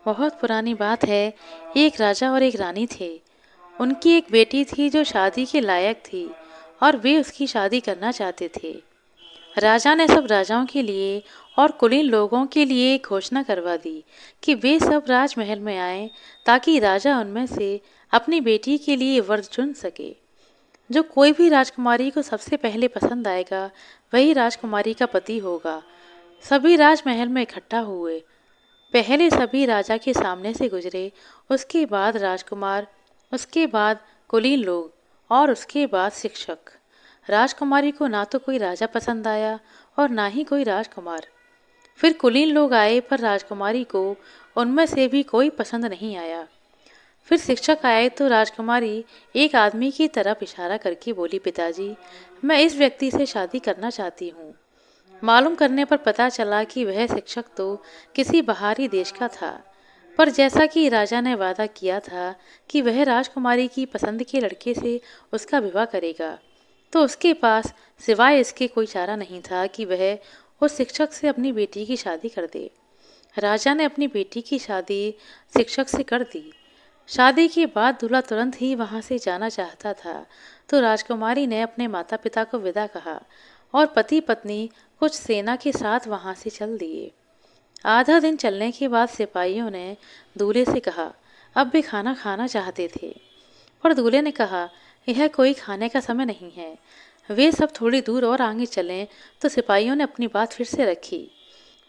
बहुत पुरानी बात है। एक राजा और एक रानी थे। उनकी एक बेटी थी जो शादी के लायक थी और वे उसकी शादी करना चाहते थे। राजा ने सब राजाओं के लिए और कुलीन लोगों के लिए एक घोषणा करवा दी कि वे सब राजमहल में आए ताकि राजा उनमें से अपनी बेटी के लिए वर चुन सके। जो कोई भी राजकुमारी को सबसे पहले पसंद आएगा वही राजकुमारी का पति होगा। सभी राजमहल में इकट्ठा हुए। पहले सभी राजा के सामने से गुजरे, उसके बाद राजकुमार, उसके बाद कुलीन लोग और उसके बाद शिक्षक। राजकुमारी को ना तो कोई राजा पसंद आया और ना ही कोई राजकुमार। फिर कुलीन लोग आए पर राजकुमारी को उनमें से भी कोई पसंद नहीं आया। फिर शिक्षक आए तो राजकुमारी एक आदमी की तरफ इशारा करके बोली, पिताजी, मैं इस व्यक्ति से शादी करना चाहती हूँ। मालूम करने पर पता चला कि वह शिक्षक तो किसी बाहरी देश का था, पर जैसा कि राजा ने वादा किया था कि वह राजकुमारी की पसंद के लड़के से उसका विवाह करेगा, तो उसके पास सिवाय इसके कोई चारा नहीं था कि वह उस शिक्षक से अपनी बेटी की शादी कर दे। राजा ने अपनी बेटी की शादी शिक्षक से कर दी। शादी के बाद दूल्हा तुरंत ही वहां से जाना चाहता था, तो राजकुमारी ने अपने माता पिता को विदा कहा और पति पत्नी कुछ सेना के साथ वहां से चल दिए। आधा दिन चलने के बाद सिपाहियों ने दूल्हे से कहा, अब वे खाना खाना चाहते थे, पर दूल्हे ने कहा, यह कोई खाने का समय नहीं है। वे सब थोड़ी दूर और आगे चलें, तो सिपाहियों ने अपनी बात फिर से रखी।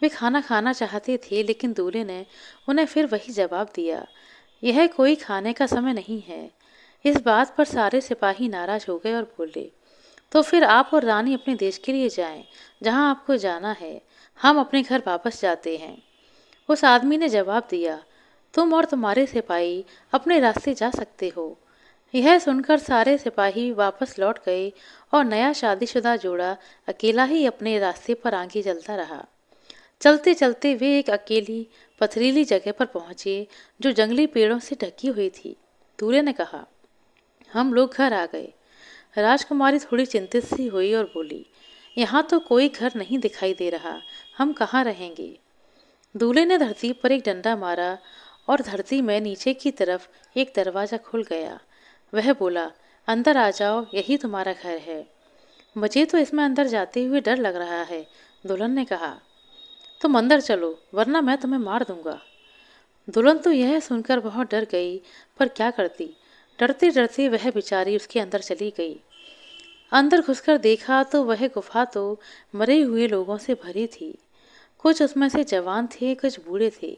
वे खाना खाना चाहते थे, लेकिन दूल्हे ने उन्हें फिर वही जवाब दिया, यह कोई खाने का समय नहीं है। इस बात पर सारे सिपाही नाराज हो गए और बोले, तो फिर आप और रानी अपने देश के लिए जाएं, जहां आपको जाना है। हम अपने घर वापस जाते हैं। उस आदमी ने जवाब दिया, तुम और तुम्हारे सिपाही अपने रास्ते जा सकते हो। यह सुनकर सारे सिपाही वापस लौट गए और नया शादीशुदा जोड़ा अकेला ही अपने रास्ते पर आगे चलता रहा। चलते चलते वे एक अकेली पथरीली जगह पर पहुंचे जो जंगली पेड़ों से ढकी हुई थी। दूल्हे ने कहा, हम लोग घर आ गए। राजकुमारी थोड़ी चिंतित सी हुई और बोली, यहाँ तो कोई घर नहीं दिखाई दे रहा, हम कहाँ रहेंगे। दूल्हे ने धरती पर एक डंडा मारा और धरती में नीचे की तरफ एक दरवाजा खुल गया। वह बोला, अंदर आ जाओ, यही तुम्हारा घर है। मुझे तो इसमें अंदर जाते हुए डर लग रहा है। दुल्हन ने कहा, तुम अंदर चलो, वरना मैं तुम्हें मार दूंगा। दुल्हन तो यह सुनकर बहुत डर गई, पर क्या करती। डरते डरते वह बेचारी उसके अंदर चली गई। अंदर घुसकर देखा तो वह गुफा तो मरे हुए लोगों से भरी थी। कुछ उसमें से जवान थे, कुछ बूढ़े थे।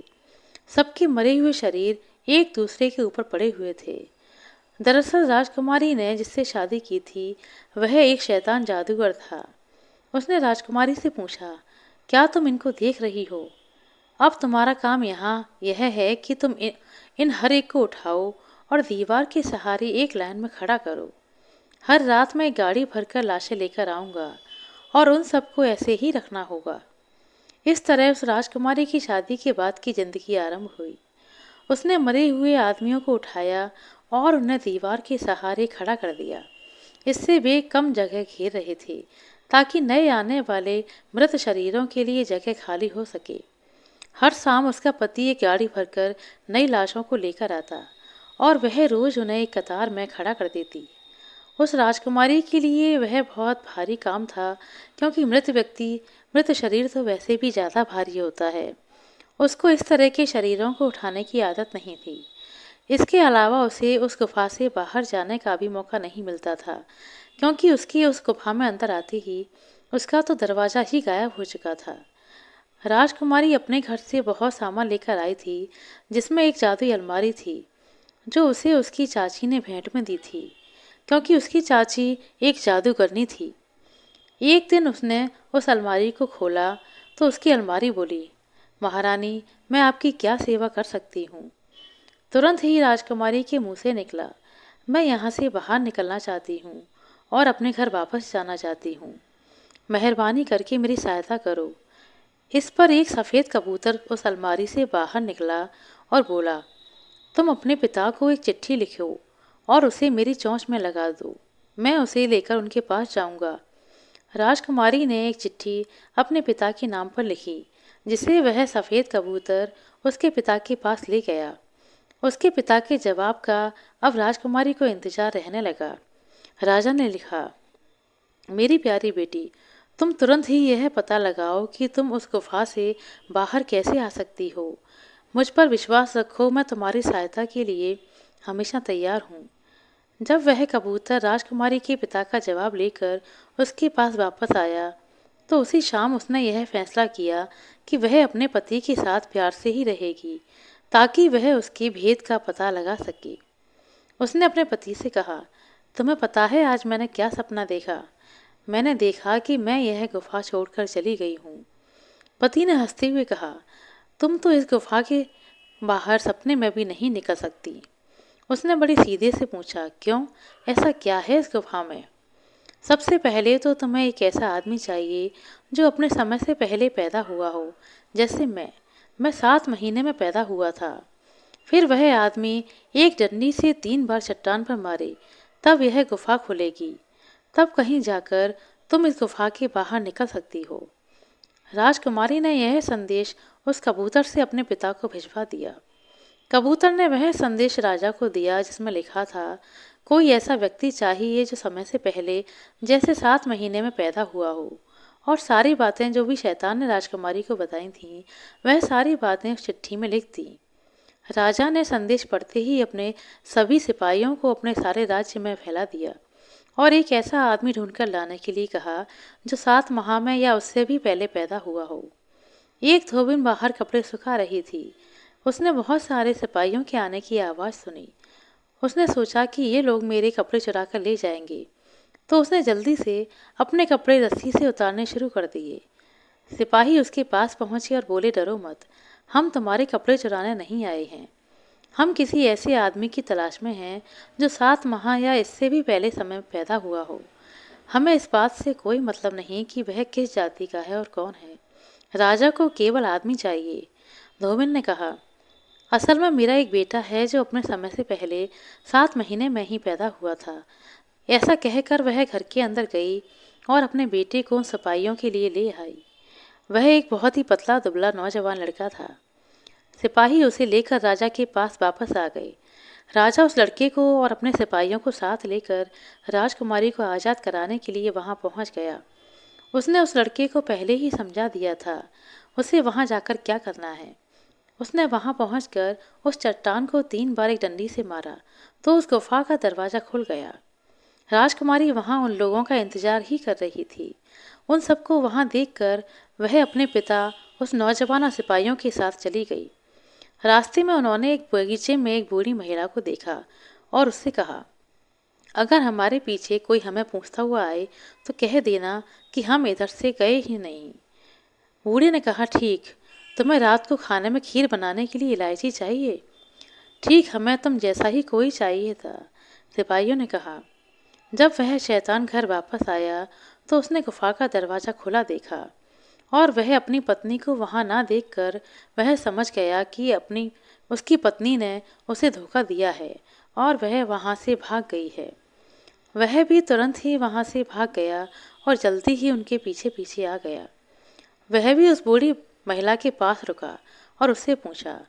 सबके मरे हुए शरीर एक दूसरे के ऊपर पड़े हुए थे। दरअसल राजकुमारी ने जिससे शादी की थी वह एक शैतान जादूगर था। उसने राजकुमारी से पूछा, क्या तुम इनको देख रही हो? अब तुम्हारा काम यहाँ यह है कि तुम इन हर एक को उठाओ और दीवार के सहारे एक लाइन में खड़ा करो। हर रात मैं गाड़ी भरकर लाशें लेकर आऊँगा और उन सबको ऐसे ही रखना होगा। इस तरह उस राजकुमारी की शादी के बाद की जिंदगी आरंभ हुई। उसने मरे हुए आदमियों को उठाया और उन्हें दीवार के सहारे खड़ा कर दिया। इससे वे कम जगह घेर रहे थे ताकि नए आने वाले मृत शरीरों के लिए जगह खाली हो सके। हर शाम उसका पति एक गाड़ी भरकर नई लाशों को लेकर आता और वह रोज उन्हें एक कतार में खड़ा कर देती। उस राजकुमारी के लिए वह बहुत भारी काम था, क्योंकि मृत शरीर तो वैसे भी ज़्यादा भारी होता है। उसको इस तरह के शरीरों को उठाने की आदत नहीं थी। इसके अलावा उसे उस गुफा से बाहर जाने का भी मौका नहीं मिलता था, क्योंकि उसकी उस गुफा में अंदर आते ही उसका तो दरवाज़ा ही गायब हो चुका था। राजकुमारी अपने घर से बहुत सामान लेकर आई थी, जिसमें एक जादुई अलमारी थी जो उसे उसकी चाची ने भेंट में दी थी, क्योंकि उसकी चाची एक जादूगरनी थी। एक दिन उसने उस अलमारी को खोला तो उसकी अलमारी बोली, महारानी, मैं आपकी क्या सेवा कर सकती हूँ? तुरंत ही राजकुमारी के मुंह से निकला, मैं यहाँ से बाहर निकलना चाहती हूँ और अपने घर वापस जाना चाहती हूँ। मेहरबानी करके मेरी सहायता करो। इस पर एक सफ़ेद कबूतर उस अलमारी से बाहर निकला और बोला, तुम अपने पिता को एक चिट्ठी लिखो और उसे मेरी चोंच में लगा दो। मैं उसे लेकर उनके पास जाऊंगा। राजकुमारी ने एक चिट्ठी अपने पिता के नाम पर लिखी, जिसे वह सफ़ेद कबूतर उसके पिता के पास ले गया। उसके पिता के जवाब का अब राजकुमारी को इंतजार रहने लगा। राजा ने लिखा, मेरी प्यारी बेटी, तुम तुरंत ही यह पता लगाओ कि तुम उस गुफा से बाहर कैसे आ सकती हो। मुझ पर विश्वास रखो, मैं तुम्हारी सहायता के लिए हमेशा तैयार हूँ। जब वह कबूतर राजकुमारी के पिता का जवाब लेकर उसके पास वापस आया, तो उसी शाम उसने यह फैसला किया कि वह अपने पति के साथ प्यार से ही रहेगी, ताकि वह उसके भेद का पता लगा सके। उसने अपने पति से कहा, तुम्हें पता है आज मैंने क्या सपना देखा? मैंने देखा कि मैं यह गुफा छोड़कर चली गई हूँ। पति ने हंसते हुए कहा, तुम तो इस गुफा के बाहर सपने में भी नहीं निकल सकती। उसने बड़ी सीधे से पूछा, क्यों? ऐसा क्या है इस गुफा में? सबसे पहले तो तुम्हें एक ऐसा आदमी चाहिए जो अपने समय से पहले पैदा हुआ हो, जैसे मैं 7 महीने में पैदा हुआ था। फिर वह आदमी एक डंडी से 3 बार चट्टान पर मारे, तब यह गुफा खुलेगी। तब कहीं जाकर तुम इस गुफा के बाहर निकल सकती हो। राजकुमारी ने यह संदेश उस कबूतर से अपने पिता को भिजवा दिया। कबूतर ने वह संदेश राजा को दिया जिसमें लिखा था, कोई ऐसा व्यक्ति चाहिए जो समय से पहले जैसे 7 महीने में पैदा हुआ हो। और सारी बातें जो भी शैतान ने राजकुमारी को बताई थीं, वह सारी बातें उस चिट्ठी में लिख दी। राजा ने संदेश पढ़ते ही अपने सभी सिपाहियों को अपने सारे राज्य में फैला दिया और एक ऐसा आदमी ढूंढकर लाने के लिए कहा जो 7 माह में या उससे भी पहले पैदा हुआ हो। एक धोबिन बाहर कपड़े सुखा रही थी। उसने बहुत सारे सिपाहियों के आने की आवाज़ सुनी। उसने सोचा कि ये लोग मेरे कपड़े चुरा कर ले जाएंगे, तो उसने जल्दी से अपने कपड़े रस्सी से उतारने शुरू कर दिए। सिपाही उसके पास पहुंचे और बोले, डरो मत, हम तुम्हारे कपड़े चुराने नहीं आए हैं। हम किसी ऐसे आदमी की तलाश में हैं जो 7 माह या इससे भी पहले समय में पैदा हुआ हो। हमें इस बात से कोई मतलब नहीं कि वह किस जाति का है और कौन है। राजा को केवल आदमी चाहिए। धोबिन ने कहा, असल में मेरा एक बेटा है जो अपने समय से पहले 7 महीने में ही पैदा हुआ था। ऐसा कहकर वह घर के अंदर गई और अपने बेटे को उन सिपाहियों के लिए ले आई। वह एक बहुत ही पतला दुबला नौजवान लड़का था। सिपाही उसे लेकर राजा के पास वापस आ गए। राजा उस लड़के को और अपने सिपाहियों को साथ लेकर राजकुमारी को आज़ाद कराने के लिए वहां पहुंच गया। उसने उस लड़के को पहले ही समझा दिया था उसे वहां जाकर क्या करना है। उसने वहां पहुंचकर उस चट्टान को 3 बार एक डंडी से मारा, तो उस गुफा का दरवाज़ा खुल गया। राजकुमारी वहां उन लोगों का इंतजार ही कर रही थी। उन सबको वहां देखकर वह अपने पिता उस नौजवान और सिपाहियों के साथ चली गई। रास्ते में उन्होंने एक बगीचे में एक बूढ़ी महिला को देखा और उससे कहा, अगर हमारे पीछे कोई हमें पूछता हुआ आए तो कह देना कि हम इधर से गए ही नहीं। बूढ़ी ने कहा, ठीक, तुम्हें रात को खाने में खीर बनाने के लिए इलायची चाहिए? ठीक, हमें तुम जैसा ही कोई चाहिए था, सिपाहियों ने कहा। जब वह शैतान घर वापस आया तो उसने गुफा का दरवाज़ा खुला देखा और वह अपनी पत्नी को वहां ना देखकर वह समझ गया कि उसकी पत्नी ने उसे धोखा दिया है और वह वहां से भाग गई है। वह भी तुरंत ही वहां से भाग गया और जल्दी ही उनके पीछे पीछे आ गया। वह भी उस बूढ़ी महिला के पास रुका और उससे पूछा,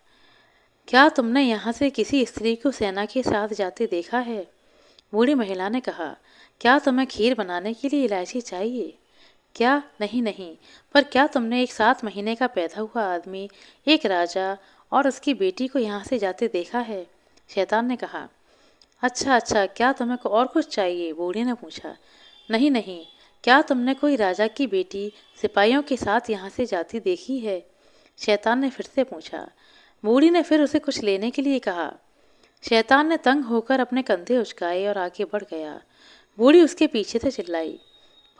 क्या तुमने यहाँ से किसी स्त्री को सेना के साथ जाते देखा है? बूढ़ी महिला ने कहा, क्या तुम्हें खीर बनाने के लिए इलायची चाहिए? क्या? नहीं नहीं, पर क्या तुमने एक 7 महीने का पैदा हुआ आदमी, एक राजा और उसकी बेटी को यहाँ से जाते देखा है? शैतान ने कहा, अच्छा अच्छा, क्या तुम्हें और कुछ चाहिए? बूढ़ी ने पूछा। नहीं नहीं, क्या तुमने कोई राजा की बेटी सिपाहियों के साथ यहाँ से जाती देखी है? शैतान ने फिर से पूछा। बूढ़ी ने फिर उसे कुछ लेने के लिए कहा। शैतान ने तंग होकर अपने कंधे उचकाए और आगे बढ़ गया। बूढ़ी उसके पीछे से चिल्लाई,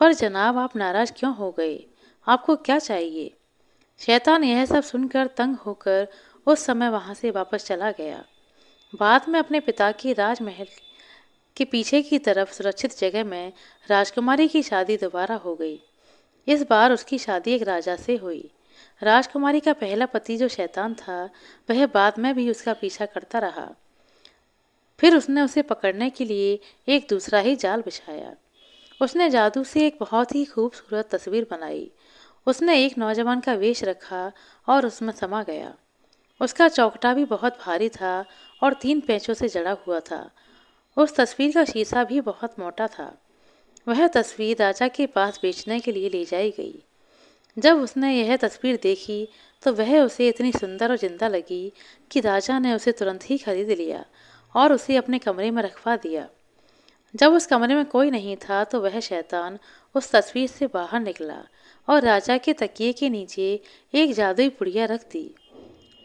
पर जनाब, आप नाराज क्यों हो गए? आपको क्या चाहिए? शैतान यह सब सुनकर तंग होकर उस समय वहां से वापस चला गया। बाद में अपने पिता के राजमहल के पीछे की तरफ सुरक्षित जगह में राजकुमारी की शादी दोबारा हो गई। इस बार उसकी शादी एक राजा से हुई। राजकुमारी का पहला पति जो शैतान था, वह बाद में भी उसका पीछा करता रहा। फिर उसने उसे पकड़ने के लिए एक दूसरा ही जाल बिछाया। उसने जादू से एक बहुत ही खूबसूरत तस्वीर बनाई। उसने एक नौजवान का वेश रखा और उसमें समा गया। उसका चौकटा भी बहुत भारी था और 3 पेंचों से जड़ा हुआ था। उस तस्वीर का शीशा भी बहुत मोटा था। वह तस्वीर राजा के पास बेचने के लिए ले जाई गई। जब उसने यह तस्वीर देखी तो वह उसे इतनी सुंदर और जिंदा लगी कि राजा ने उसे तुरंत ही खरीद लिया और उसे अपने कमरे में रखवा दिया। जब उस कमरे में कोई नहीं था तो वह शैतान उस तस्वीर से बाहर निकला और राजा के तकिए के नीचे एक जादुई पुड़िया रख दी।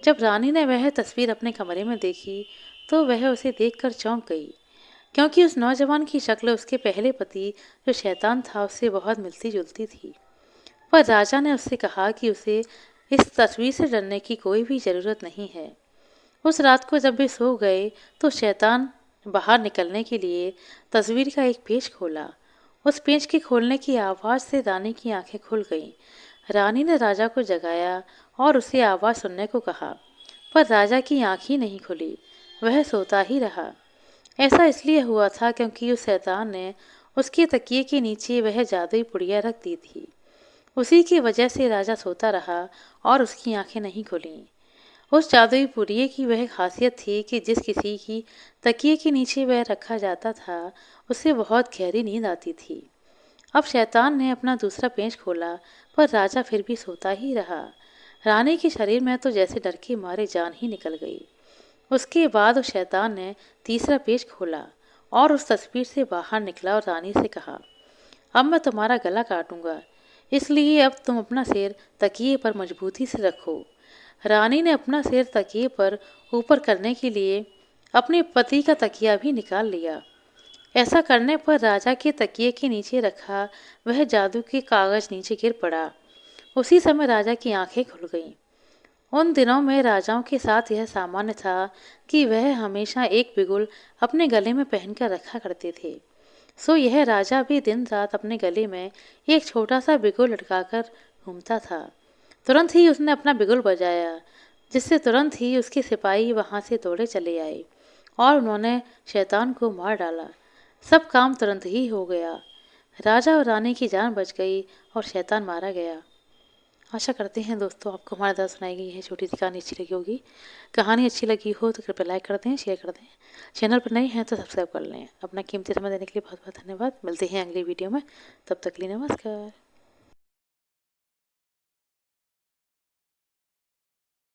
जब रानी ने वह तस्वीर अपने कमरे में देखी तो वह उसे देखकर चौंक गई, क्योंकि उस नौजवान की शक्ल उसके पहले पति जो शैतान था उससे बहुत मिलती जुलती थी। पर राजा ने उससे कहा कि उसे इस तस्वीर से डरने की कोई भी ज़रूरत नहीं है। उस रात को जब वे सो गए तो शैतान बाहर निकलने के लिए तस्वीर का एक पेच खोला। उस पेच के खोलने की आवाज़ से रानी की आंखें खुल गईं। रानी ने राजा को जगाया और उसे आवाज़ सुनने को कहा, पर राजा की आंख ही नहीं खुली। वह सोता ही रहा। ऐसा इसलिए हुआ था क्योंकि उस शैतान ने उसके तकिए के नीचे वह जादुई पुड़िया रख दी थी। उसी की वजह से राजा सोता रहा और उसकी आंखें नहीं खुलीं। उस जादुई पुड़िये की वह खासियत थी कि जिस किसी की तकिए के नीचे वह रखा जाता था उसे बहुत गहरी नींद आती थी। अब शैतान ने अपना दूसरा पेंच खोला, पर राजा फिर भी सोता ही रहा। रानी के शरीर में तो जैसे डर के मारे जान ही निकल गई। उसके बाद उस शैतान ने तीसरा पेज खोला और उस तस्वीर से बाहर निकला और रानी से कहा, अब मैं तुम्हारा गला काटूंगा, इसलिए अब तुम अपना सिर तकिए पर मजबूती से रखो। रानी ने अपना सिर तकिए पर ऊपर करने के लिए अपने पति का तकिया भी निकाल लिया। ऐसा करने पर राजा के तकिए के नीचे रखा वह जादू के कागज नीचे गिर पड़ा। उसी समय राजा की आंखें खुल गईं। उन दिनों में राजाओं के साथ यह सामान्य था कि वह हमेशा एक बिगुल अपने गले में पहनकर रखा करते थे। सो यह राजा भी दिन रात अपने गले में एक छोटा सा बिगुल लटकाकर घूमता था। तुरंत ही उसने अपना बिगुल बजाया, जिससे तुरंत ही उसके सिपाही वहां से दौड़े चले आए और उन्होंने शैतान को मार डाला। सब काम तुरंत ही हो गया। राजा और रानी की जान बच गई और शैतान मारा गया। आशा करते हैं दोस्तों आपको हमारे द्वारा सुनाई गई है छोटी सी कहानी अच्छी लगी होगी। कहानी अच्छी लगी हो तो कृपया लाइक कर दें, शेयर कर दें। चैनल पर नए हैं तो सब्सक्राइब कर लें। अपना कीमती समय देने के लिए बहुत बहुत धन्यवाद। मिलते हैं अगली वीडियो में, तब तक के लिए नमस्कार।